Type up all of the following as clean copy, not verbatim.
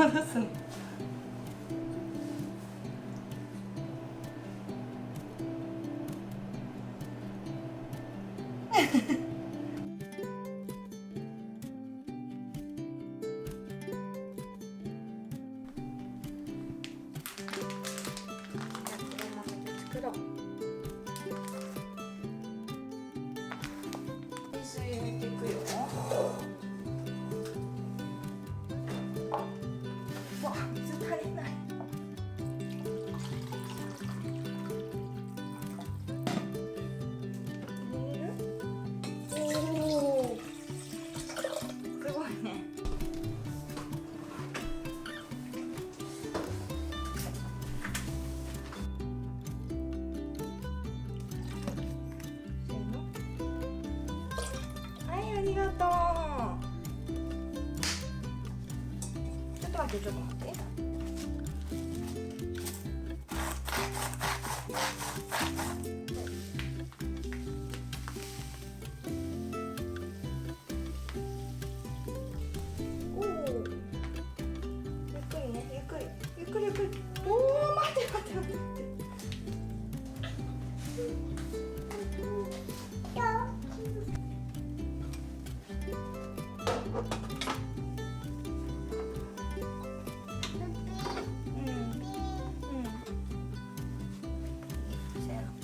戻すの。作ろう。水入れていくよ。わ、水足りない。入れる？おお、すごいね。ありがとう。ちょっと待って、ちょっと待って。おお。ゆっくりね、ゆっくり、ゆっくり、ゆっくり。おお、待って、待って、待って。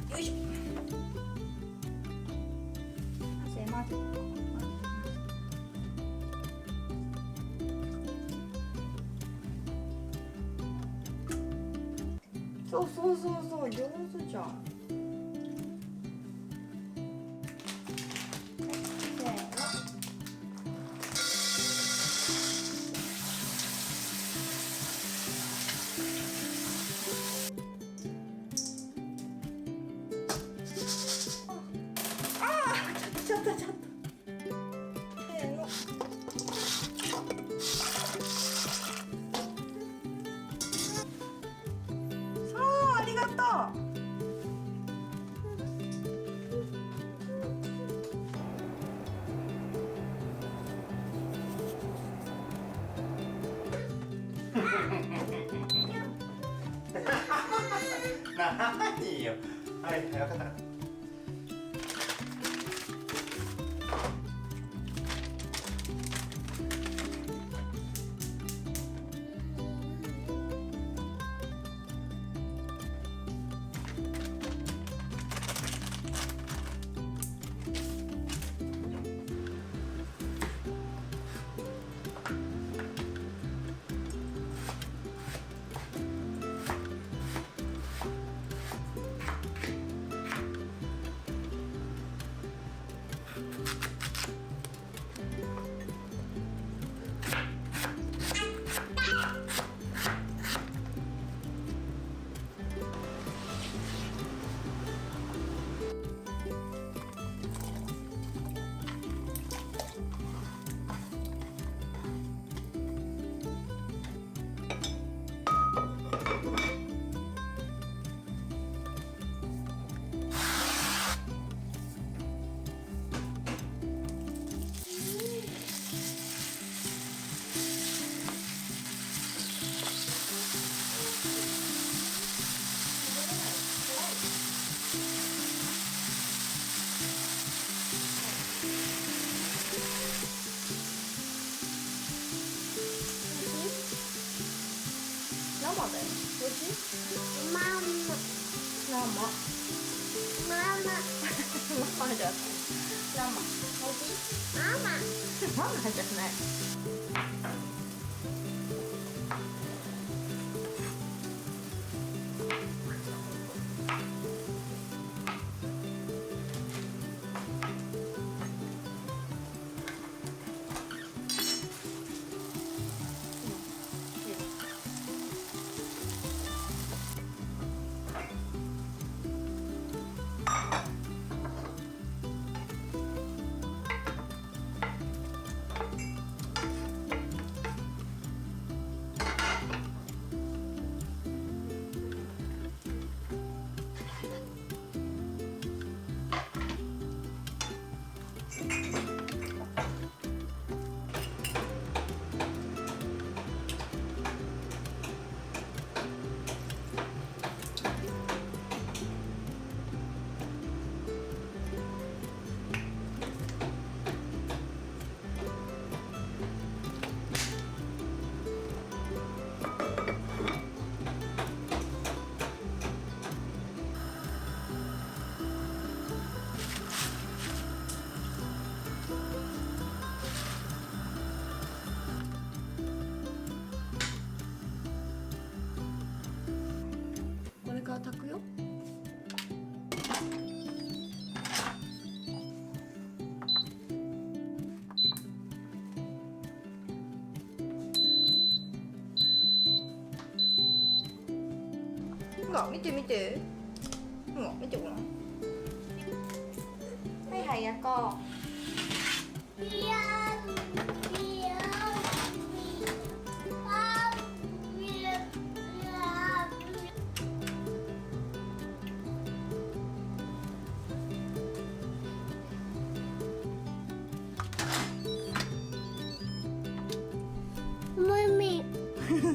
よいしょ。混ぜ。そうそうそうそう、上手じゃん。ちょっと。せーの。そう、ありがとう。何よ。はい、分かった。生だよ。おいしい？ママ生じゃない。生。おいしい？ママじゃない。ら見て見て、ほら見てごらん。はいはい、やこう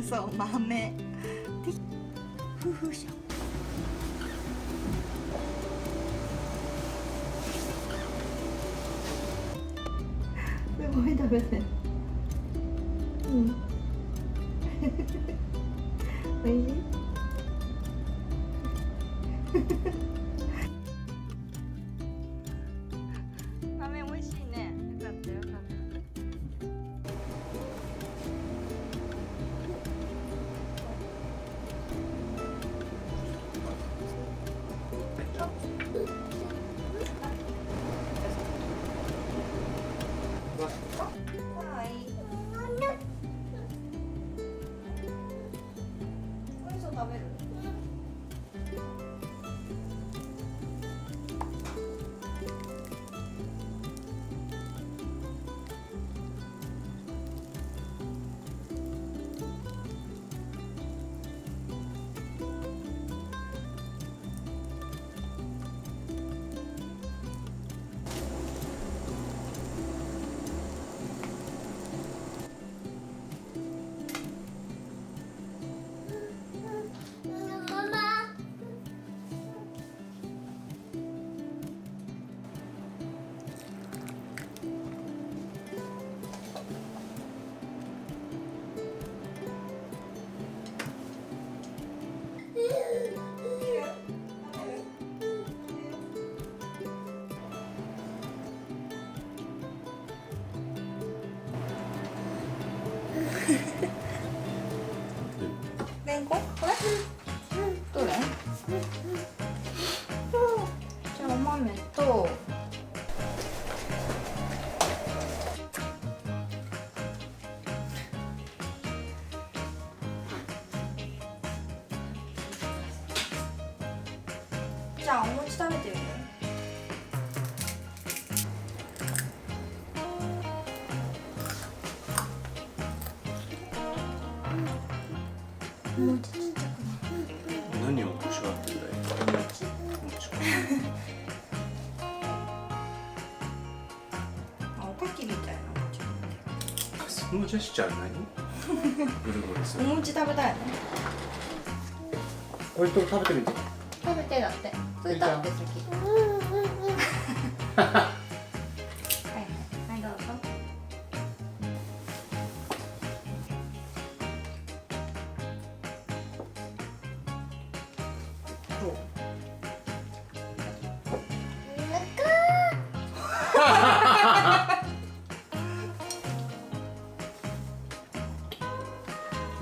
そう、豆ふふしょ。すごい食べてる。うん。おいしい。豆美味しいね。よかったよかった。はい。お味噌食べる？レンコン？これ？どれ？じゃあお豆とじゃあお餅食べてみる？お餅ちっちゃくない？何を欲しがってんだよ。あ、おかきみたいなお餅。そのジェスチャー何？ぐるぐるする。お餅食べたいの？これと食べてみて。食べてだって。それ食べて先。はいはいはいどうぞ。どう？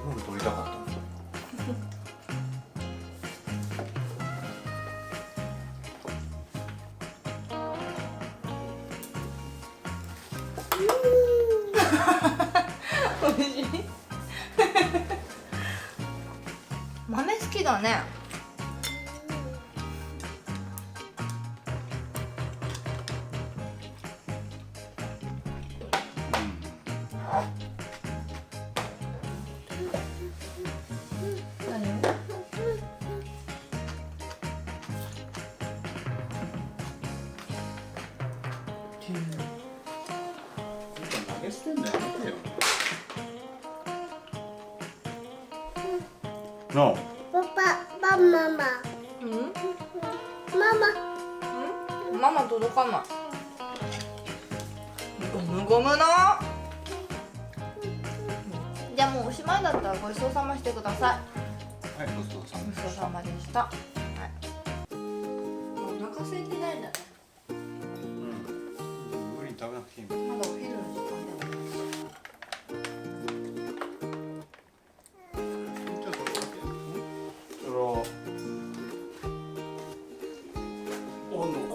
今の撮りたかったの？美味しい。豆好きだね。何？投げ捨てんだよ。やめてよ。No。うん？ママ届かない。ゴムゴムの。じゃあもうおしまいだったらごちそうさましてください。はい、ごちそうさまごちそうさまでした。はい。もうお腹空いてないんだね。うん。無理に食べなくていいもん。まだお昼の時間だよ。ちょっと待って。それは。おの。